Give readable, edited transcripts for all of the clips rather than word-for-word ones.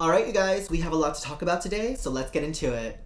All right, you guys, we have a lot to talk about today, so let's get into it.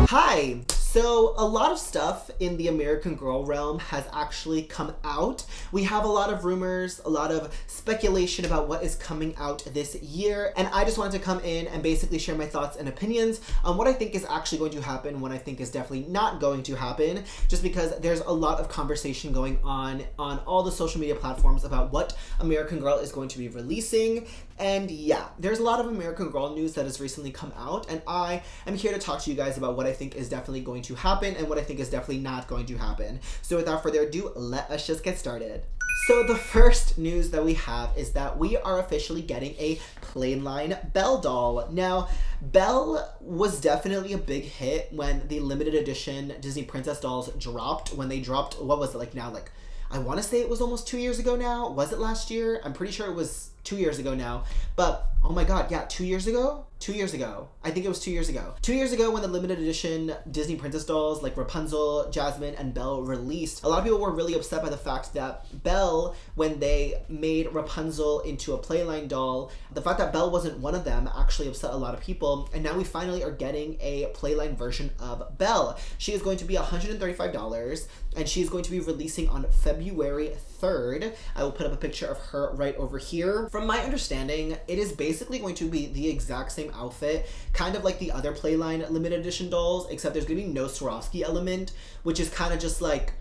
Hi! So, a lot of stuff in the American Girl realm has actually come out. We have a lot of rumors, a lot of speculation about what is coming out this year, and I just wanted to come in and basically share my thoughts and opinions on what I think is actually going to happen, what I think is definitely not going to happen, just because there's a lot of conversation going on all the social media platforms about what American Girl is going to be releasing. And yeah, there's a lot of American Girl news that has recently come out, and I am here to talk to you guys about what I think is definitely going to happen and what I think is definitely not going to happen. So without further ado, let us just get started. So the first news that we have is that we are officially getting a playline Belle doll. Now, Belle was definitely a big hit when the limited edition Disney Princess dolls dropped. When they dropped, what was it like now? Like, I want to say it was almost 2 years ago now. Was it last year? I'm pretty sure it was 2 years ago now. But, oh my god, yeah, 2 years ago? 2 years ago. I think it was 2 years ago. 2 years ago when the limited edition Disney Princess dolls like Rapunzel, Jasmine, and Belle released, a lot of people were really upset by the fact that Belle, when they made Rapunzel into a playline doll, the fact that Belle wasn't one of them actually upset a lot of people, and now we finally are getting a playline version of Belle. She is going to be $135, and she is going to be releasing on February 3rd. I will put up a picture of her right over here. From my understanding, it is basically going to be the exact same outfit, kind of like the other playline limited edition dolls, except there's gonna be no Swarovski element, which is kind of just like,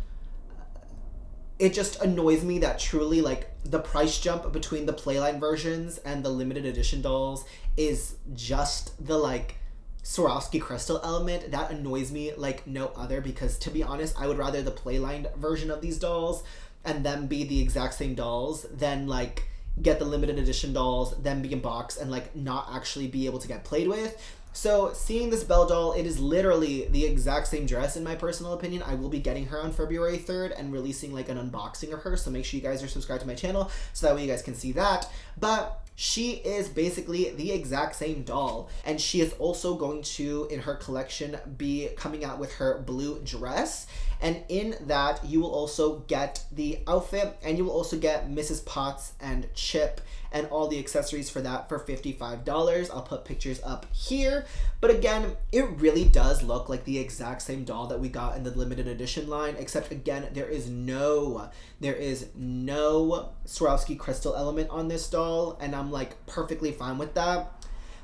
it just annoys me that truly like the price jump between the playline versions and the limited edition dolls is just the like Swarovski crystal element. That annoys me like no other, because to be honest, I would rather the playline version of these dolls and them be the exact same dolls than like get the limited edition dolls, then be in box and like not actually be able to get played with. So seeing this Belle doll, it is literally the exact same dress in my personal opinion. I will be getting her on February 3rd and releasing like an unboxing of her, so make sure you guys are subscribed to my channel so that way you guys can see that. But she is basically the exact same doll, and she is also going to, in her collection, be coming out with her blue dress, and in that you will also get the outfit, and you will also get Mrs. Potts and Chip and all the accessories for that for $55. I'll put pictures up here, but again, it really does look like the exact same doll that we got in the limited edition line, except again, there is no Swarovski crystal element on this doll, and I'm like perfectly fine with that.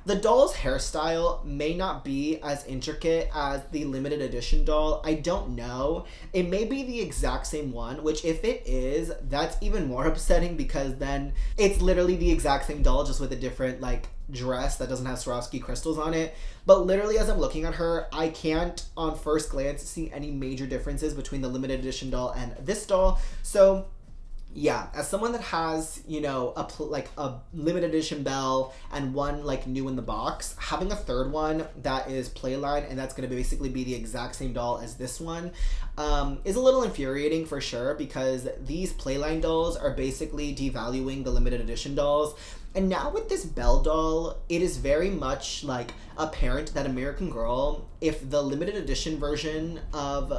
The doll's hairstyle may not be as intricate as the limited edition doll. I don't know. It may be the exact same one, which if it is, that's even more upsetting, because then it's literally the exact same doll just with a different like dress that doesn't have Swarovski crystals on it. But literally as I'm looking at her, I can't on first glance see any major differences between the limited edition doll and this doll. So yeah, as someone that has, you know, a limited edition Belle and one like new in the box, having a third one that is playline and that's going to basically be the exact same doll as this one is a little infuriating for sure, because these playline dolls are basically devaluing the limited edition dolls. And now with this Belle doll, it is very much like apparent that American Girl, if the limited edition version of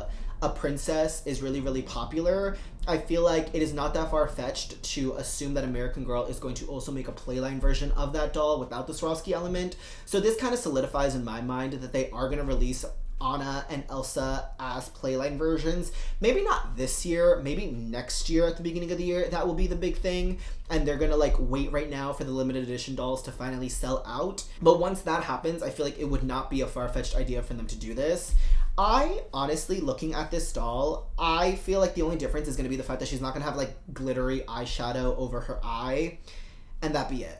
a princess is really, really popular, I feel like it is not that far-fetched to assume that American Girl is going to also make a playline version of that doll without the Swarovski element. So this kind of solidifies in my mind that they are going to release Anna and Elsa as playline versions. Maybe not this year, maybe next year at the beginning of the year, that will be the big thing. And they're gonna like wait right now for the limited edition dolls to finally sell out. But once that happens, I feel like it would not be a far-fetched idea for them to do this. I honestly, looking at this doll, I feel like the only difference is going to be the fact that she's not going to have like glittery eyeshadow over her eye, and that be it.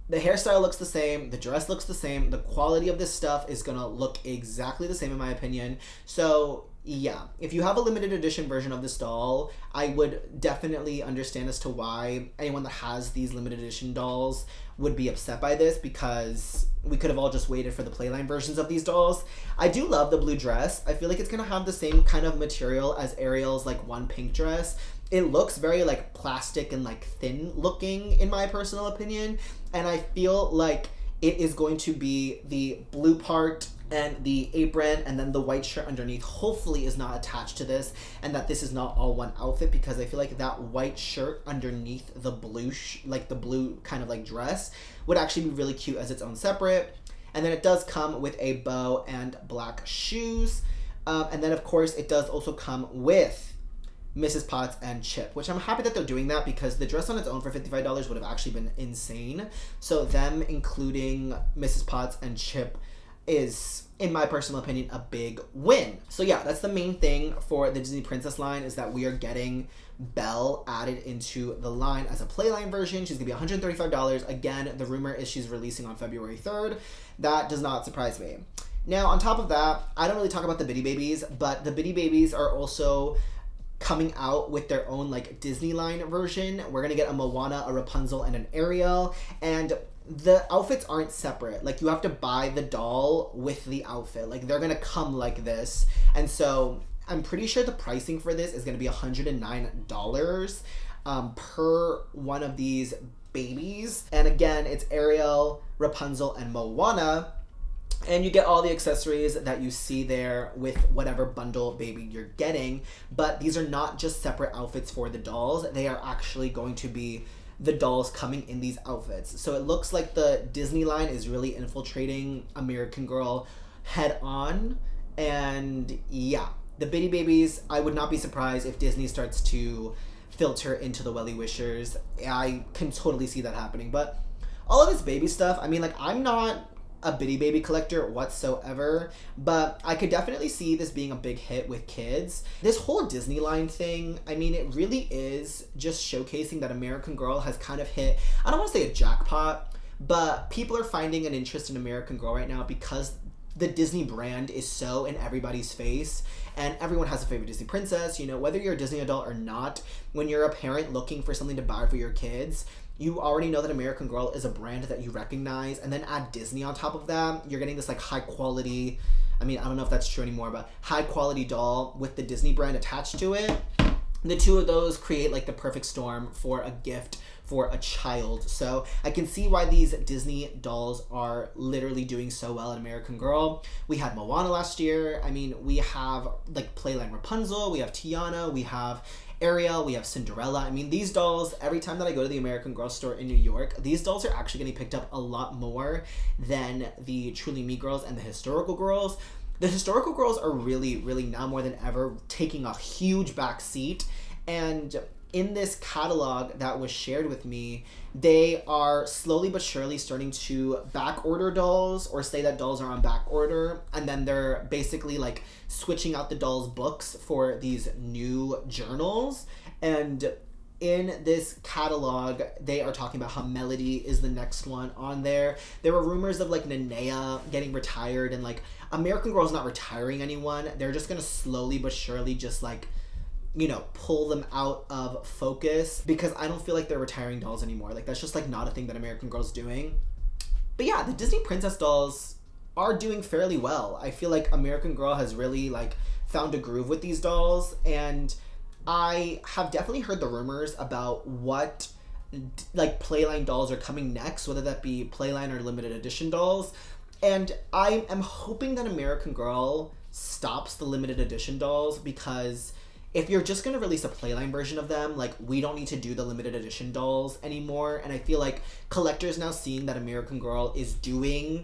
The hairstyle looks the same, the dress looks the same, the quality of this stuff is going to look exactly the same in my opinion. So yeah, if you have a limited edition version of this doll, I would definitely understand as to why anyone that has these limited edition dolls would be upset by this, because we could have all just waited for the playline versions of these dolls. I do love the blue dress. I feel like it's going to have the same kind of material as Ariel's like one pink dress. It looks very like plastic and like thin looking in my personal opinion, and I feel like it is going to be the blue part and the apron, and then the white shirt underneath hopefully is not attached to this, and that this is not all one outfit, because I feel like that white shirt underneath the blue like the blue kind of like dress would actually be really cute as its own separate. And then it does come with a bow and black shoes, and then of course it does also come with Mrs. Potts and Chip, which I'm happy that they're doing that, because the dress on its own for $55 would have actually been insane. So them including Mrs. Potts and Chip is, in my personal opinion, a big win. So yeah, that's the main thing for the Disney Princess line, is that we are getting Belle added into the line as a playline version. She's gonna be $135. Again, the rumor is she's releasing on February 3rd. That does not surprise me. Now, on top of that, I don't really talk about the Bitty Babies, but the Bitty Babies are also coming out with their own like Disney line version. We're gonna get a Moana, a Rapunzel, and an Ariel, and the outfits aren't separate. Like, you have to buy the doll with the outfit. Like, they're gonna come like this, and so I'm pretty sure the pricing for this is gonna be $109 per one of these babies. And again, it's Ariel, Rapunzel, and Moana. And you get all the accessories that you see there with whatever bundle baby you're getting. But these are not just separate outfits for the dolls. They are actually going to be the dolls coming in these outfits. So it looks like the Disney line is really infiltrating American Girl head on. And yeah, the Bitty Babies, I would not be surprised if Disney starts to filter into the Welly Wishers. I can totally see that happening. But all of this baby stuff, I mean, like, I'm not a Bitty Baby collector whatsoever, but I could definitely see this being a big hit with kids. This whole Disney line thing, I mean, it really is just showcasing that American Girl has kind of hit, I don't want to say a jackpot, but people are finding an interest in American Girl right now because the Disney brand is so in everybody's face, and everyone has a favorite Disney princess. You know, whether you're a Disney adult or not, when you're a parent looking for something to buy for your kids, you already know that American Girl is a brand that you recognize, and then add Disney on top of that, you're getting this like high quality, I mean, I don't know if that's true anymore, but high quality doll with the Disney brand attached to it. The two of those create like the perfect storm for a gift for a child. So I can see why these Disney dolls are literally doing so well at American Girl. We had Moana last year. I mean, we have like Playline Rapunzel, we have Tiana, we have Ariel, we have Cinderella. I mean, these dolls, every time that I go to the American Girl store in New York, these dolls are actually getting picked up a lot more than the Truly Me girls and the historical girls. The historical girls are really, really now more than ever taking a huge back seat. And in this catalog that was shared with me, they are slowly but surely starting to back order dolls, or say that dolls are on back order, and then they're basically like switching out the dolls' books for these new journals. And in this catalog, they are talking about how Melody is the next one on there. There were rumors of like Nenea getting retired, and like American Girl's not retiring anyone. They're just gonna slowly but surely just like, you know, pull them out of focus, because I don't feel like they're retiring dolls anymore. Like, that's just like not a thing that American Girl's doing. But yeah, the Disney princess dolls are doing fairly well. I feel like American Girl has really like found a groove with these dolls, and I have definitely heard the rumors about what like Playline dolls are coming next, whether that be Playline or limited edition dolls. And I am hoping that American Girl stops the limited edition dolls, because if you're just going to release a Playline version of them, like, we don't need to do the limited edition dolls anymore. And I feel like collectors now seeing that American Girl is doing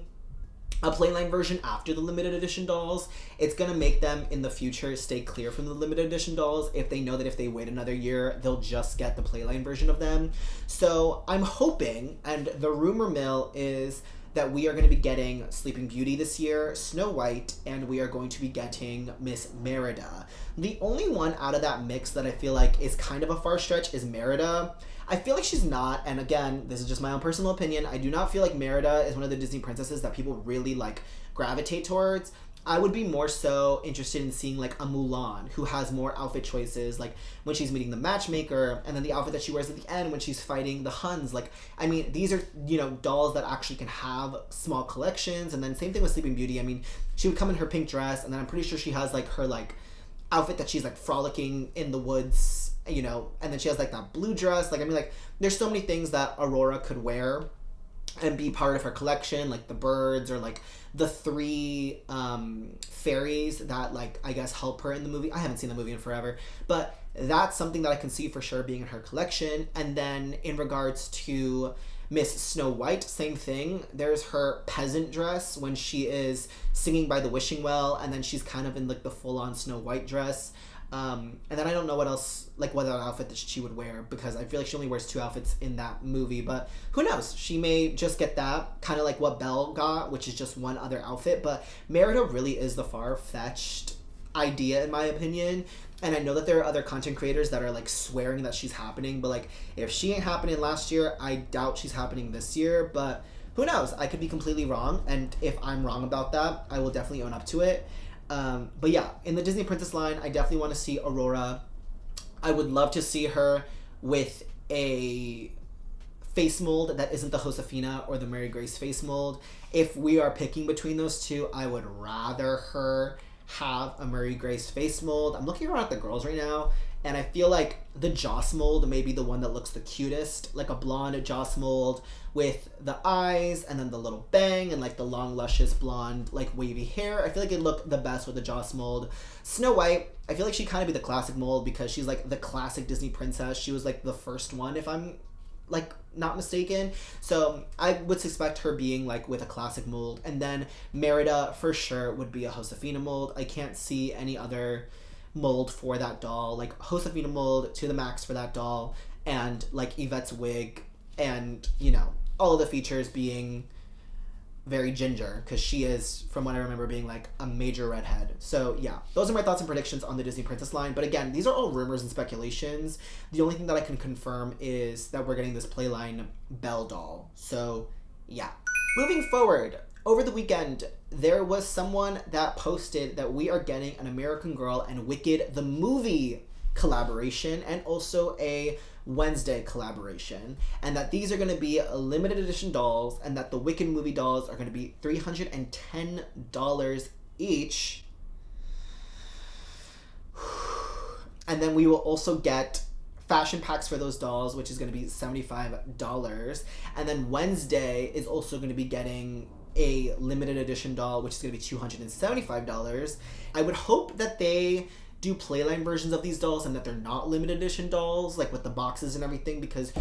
a Playline version after the limited edition dolls, it's going to make them in the future stay clear from the limited edition dolls, if they know that if they wait another year, they'll just get the Playline version of them. So I'm hoping, and the rumor mill is that we are going to be getting Sleeping Beauty this year, Snow White, and we are going to be getting Miss Merida. The only one out of that mix that I feel like is kind of a far stretch is Merida. I feel like she's not, and again, this is just my own personal opinion, I do not feel like Merida is one of the Disney princesses that people really like gravitate towards. I would be more so interested in seeing like a Mulan, who has more outfit choices, like when she's meeting the matchmaker, and then the outfit that she wears at the end when she's fighting the Huns. Like, I mean, these are, you know, dolls that actually can have small collections. And then same thing with Sleeping Beauty. I mean, she would come in her pink dress, and then I'm pretty sure she has like her like outfit that she's like frolicking in the woods, you know, and then she has like that blue dress. Like, I mean, like, there's so many things that Aurora could wear. and be part of her collection, like the birds or like the three fairies that like I guess help her in the movie. I haven't seen the movie in forever, but that's something that I can see for sure being in her collection. And then in regards to Miss Snow White, same thing. There's her peasant dress when she is singing by the wishing well, and then she's kind of in like the full-on Snow White dress. And then I don't know what else, like what other outfit that she would wear, because I feel like she only wears 2 outfits in that movie, but who knows? She may just get that, kind of like what Belle got, which is just 1 other outfit. But Merida really is the far-fetched idea in my opinion. And I know that there are other content creators that are like swearing that she's happening, but like if she ain't happening last year, I doubt she's happening this year. But who knows? I could be completely wrong, and if I'm wrong about that, I will definitely own up to it. But yeah, in the Disney Princess line, I definitely want to see Aurora. I would love to see her with a face mold that isn't the Josefina or the Mary Grace face mold. If we are picking between those two, I would rather her have a Mary Grace face mold. I'm looking around at the girls right now, and I feel like the Joss mold may be the one that looks the cutest, like a blonde Joss mold with the eyes and then the little bang and like the long luscious blonde like wavy hair. I feel like it'd look the best with the Joss mold. Snow White, I feel like she'd kind of be the classic mold because she's like the classic Disney princess. She was like the first one, if I'm like not mistaken. So I would suspect her being like with a classic mold. And then Merida for sure would be a Josefina mold. I can't see any other mold for that doll. Like Josefina mold to the max for that doll, and like Yvette's wig, and you know, all of the features being very ginger, because she is, from what I remember, being like a major redhead. So yeah, those are my thoughts and predictions on the Disney Princess line. But again, these are all rumors and speculations. The only thing that I can confirm is that we're getting this playline Belle doll. So yeah. Moving forward, over the weekend, there was someone that posted that we are getting an American Girl and Wicked the movie collaboration, and also a Wednesday collaboration, and that these are going to be limited edition dolls, and that the Wicked movie dolls are going to be $310 each. And then we will also get fashion packs for those dolls, which is going to be $75. And then Wednesday is also going to be getting a limited edition doll, which is going to be $275. I would hope that they do playline versions of these dolls and that they're not limited edition dolls, like with the boxes and everything, because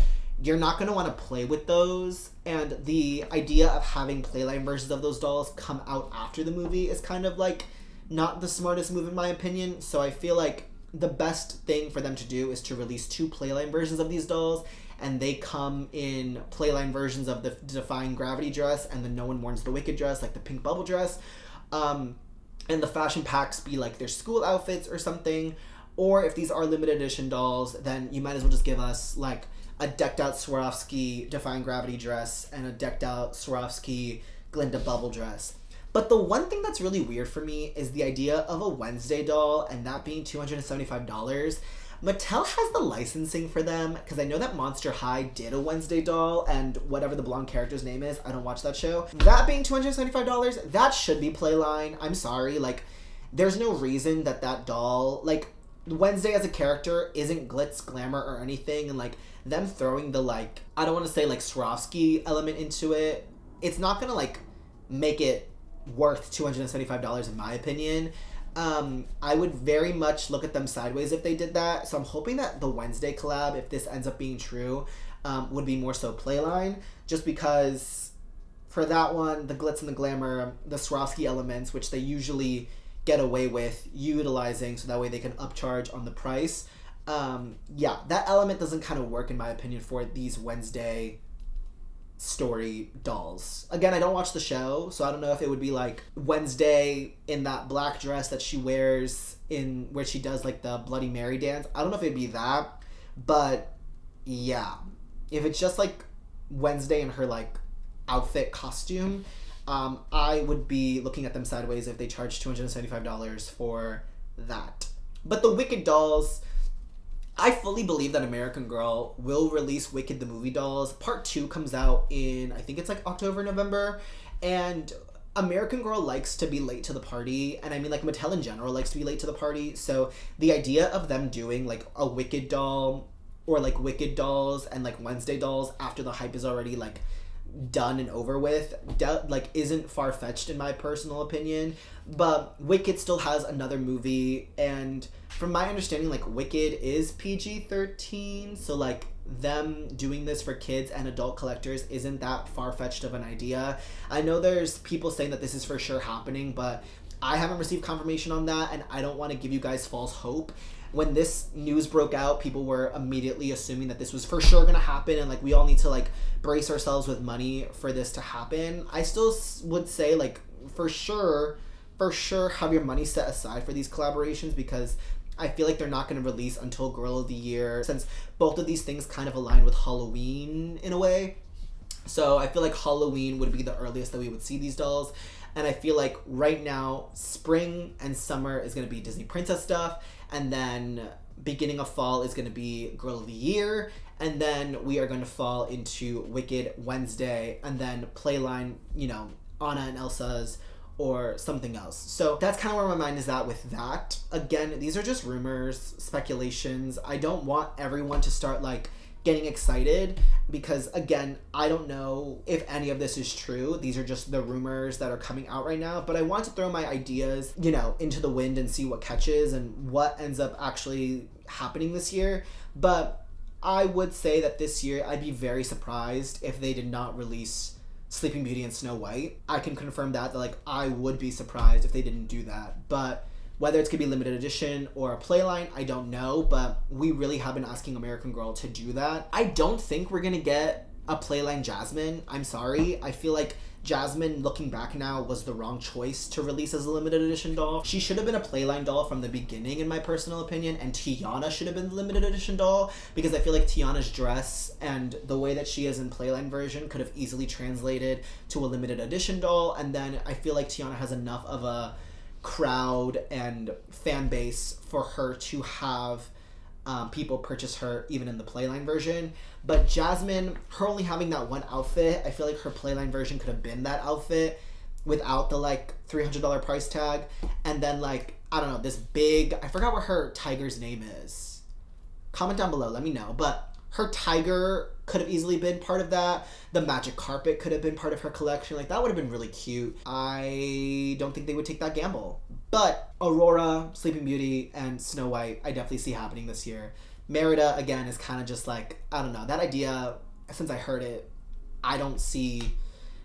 you're not going to want to play with those. And the idea of having playline versions of those dolls come out after the movie is kind of like not the smartest move in my opinion. So I feel like the best thing for them to do is to release 2 playline versions of these dolls, and they come in playline versions of the Defying Gravity dress and the No One Mourns the Wicked dress, like the pink bubble dress. And the fashion packs be like their school outfits or something. Or if these are limited edition dolls, then you might as well just give us like a decked out Swarovski Defying Gravity dress and a decked out Swarovski Glinda bubble dress. But the one thing that's really weird for me is the idea of a Wednesday doll and that being $275. Mattel has the licensing for them, because I know that Monster High did a Wednesday doll, and whatever the blonde character's name is, I don't watch that show. That being $275, that should be Playline. I'm sorry, like, there's no reason that that doll, like, Wednesday as a character isn't glitz, glamour, or anything, and, like, them throwing the, like, I don't want to say, like, Swarovski element into it, it's not gonna, like, make it worth $275 in my opinion. I would very much look at them sideways if they did that. So I'm hoping that the Wednesday collab, if this ends up being true, would be more so Playline, just because for that one, the glitz and the glamour, the Swarovski elements, which they usually get away with utilizing so that way they can upcharge on the price. Yeah, that element doesn't kind of work in my opinion for these Wednesday story dolls. Again, I don't watch the show, so I don't know if it would be like Wednesday in that black dress that she wears in where she does like the Bloody Mary dance. I don't know if it'd be that, but yeah, if it's just like Wednesday in her like outfit costume, I would be looking at them sideways if they charge $275 for that. But the Wicked dolls, I fully believe that American Girl will release Wicked the movie dolls. Part 2 comes out in, I think it's like October, November. And American Girl likes to be late to the party. And I mean, like, Mattel in general likes to be late to the party. So the idea of them doing, like, a Wicked doll or, like, Wicked dolls and, like, Wednesday dolls after the hype is already, like, done and over with, like isn't far-fetched in my personal opinion. But Wicked still has another movie, and from my understanding, like Wicked is PG-13, so like them doing this for kids and adult collectors isn't that far-fetched of an idea. I know there's people saying that this is for sure happening, but I haven't received confirmation on that, and I don't want to give you guys false hope. When this news broke out, people were immediately assuming that this was for sure gonna happen, and like we all need to like brace ourselves with money for this to happen. I still would say like for sure have your money set aside for these collaborations, because I feel like they're not going to release until Girl of the Year, since both of these things kind of align with Halloween in a way. So I feel like Halloween would be the earliest that we would see these dolls. And I feel like right now, spring and summer is going to be Disney Princess stuff. And then beginning of fall is going to be Girl of the Year. And then we are going to fall into Wicked Wednesday. And then Playline, you know, Anna and Elsa's, or something else. So that's kind of where my mind is at with that. Again, these are just rumors, speculations. I don't want everyone to start like getting excited, because again, I don't know if any of this is true. These are just the rumors that are coming out right now, but I want to throw my ideas, you know, into the wind and see what catches and what ends up actually happening this year. But I would say that this year I'd be very surprised if they did not release Sleeping Beauty and Snow White. I can confirm that like I would be surprised if they didn't do that. But whether it's gonna be limited edition or a playline, I don't know, but we really have been asking American Girl to do that. I don't think we're gonna get a playline Jasmine. I'm sorry. I feel like Jasmine, looking back now, was the wrong choice to release as a limited edition doll. She should have been a playline doll from the beginning, in my personal opinion, and Tiana should have been the limited edition doll, because I feel like Tiana's dress and the way that she is in playline version could have easily translated to a limited edition doll. And then I feel like Tiana has enough of a crowd and fan base for her to have people purchase her even in the playline version. But Jasmine, her only having that one outfit, I feel like her playline version could have been that outfit without the like $300 price tag. And then like, I don't know, this big, I forgot what her tiger's name is. Comment down below, let me know. But her tiger could have easily been part of that. The magic carpet could have been part of her collection. Like, that would have been really cute. I don't think they would take that gamble. But Aurora, Sleeping Beauty, and Snow White, I definitely see happening this year. Merida, again, is kind of just like, I don't know, that idea, since I heard it, I don't see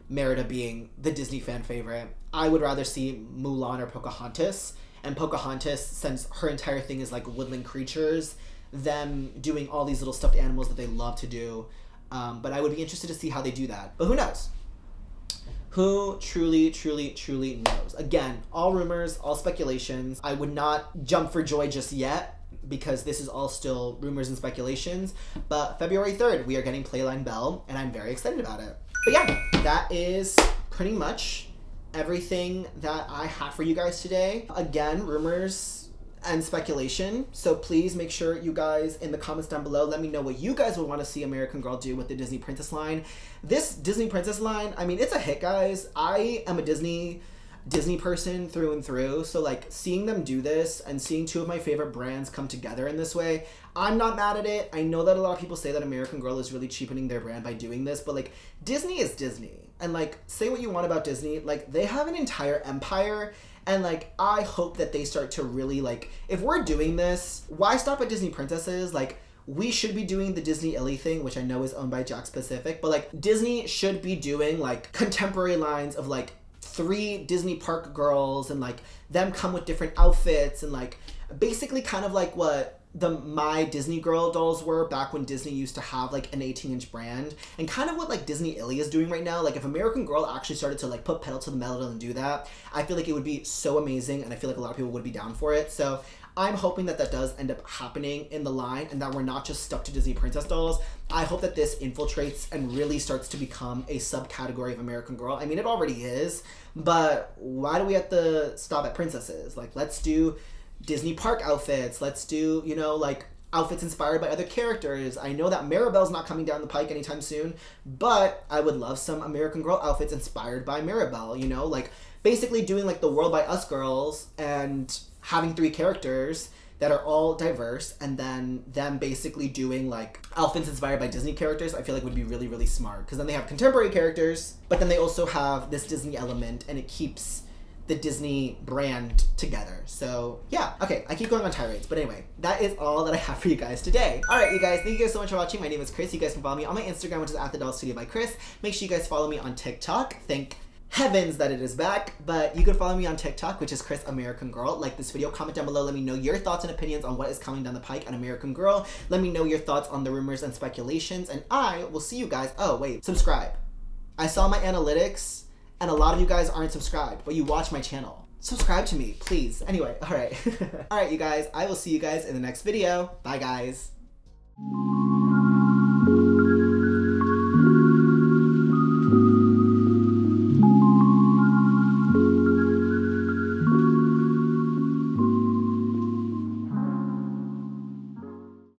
Merida being the Disney fan favorite. I would rather see Mulan or Pocahontas. And Pocahontas, since her entire thing is like woodland creatures, them doing all these little stuffed animals that they love to do. But I would be interested to see how they do that. But who knows? Who truly knows? Again, all rumors, all speculations. I would not jump for joy just yet, because this is all still rumors and speculations. But February 3rd, we are getting Playline Belle, and I'm very excited about it. But yeah, that is pretty much everything that I have for you guys today. Again, rumors and speculation. So please make sure you guys in the comments down below let me know what you guys would want to see American Girl do with the Disney Princess line. This Disney Princess line, I mean, it's a hit, guys. I am a Disney person through and through, so like seeing them do this and seeing two of my favorite brands come together in this way, I'm not mad at it. I know that a lot of people say that American Girl is really cheapening their brand by doing this, but like Disney is Disney, and like say what you want about Disney, like they have an entire empire. And like, I hope that they start to really like, if we're doing this, why stop at Disney Princesses? Like, we should be doing the Disney Illy thing, which I know is owned by Jakks Pacific, but like Disney should be doing like contemporary lines of like 3 Disney park girls, and like them come with different outfits, and like basically kind of like what the My Disney Girl dolls were back when Disney used to have like an 18-inch brand, and kind of what like Disney Illy is doing right now. Like if American Girl actually started to like put pedal to the metal and do that, I feel like it would be so amazing, and I feel like a lot of people would be down for it. So I'm hoping that that does end up happening in the line, and that we're not just stuck to Disney Princess dolls. I hope that this infiltrates and really starts to become a subcategory of American Girl. I mean, it already is, but why do we have to stop at princesses? Like, let's do Disney park outfits. Let's do, you know, like outfits inspired by other characters. I know that Mirabelle's not coming down the pike anytime soon, but I would love some American Girl outfits inspired by Mirabelle, you know, like basically doing like the World by Us girls and having 3 characters that are all diverse, and then them basically doing like outfits inspired by Disney characters, I feel like would be really, really smart. Because then they have contemporary characters, but then they also have this Disney element, and it keeps the Disney brand together. So yeah, okay, I keep going on tirades, but anyway, that is all that I have for you guys today. All right, you guys, thank you guys so much for watching. My name is Chris. You guys can follow me on my Instagram, which is @thedollstudio by Chris. Make sure you guys follow me on TikTok. Thank heavens that it is back. But you can follow me on TikTok, which is Chris American Girl. Like this video, comment down below, let me know your thoughts and opinions on what is coming down the pike on American Girl. Let me know your thoughts on the rumors and speculations, and I will see you guys. Oh wait, subscribe. I saw my analytics and a lot of you guys aren't subscribed, but you watch my channel. Subscribe to me, please. Anyway, all right. All right, you guys, I will see you guys in the next video. Bye, guys.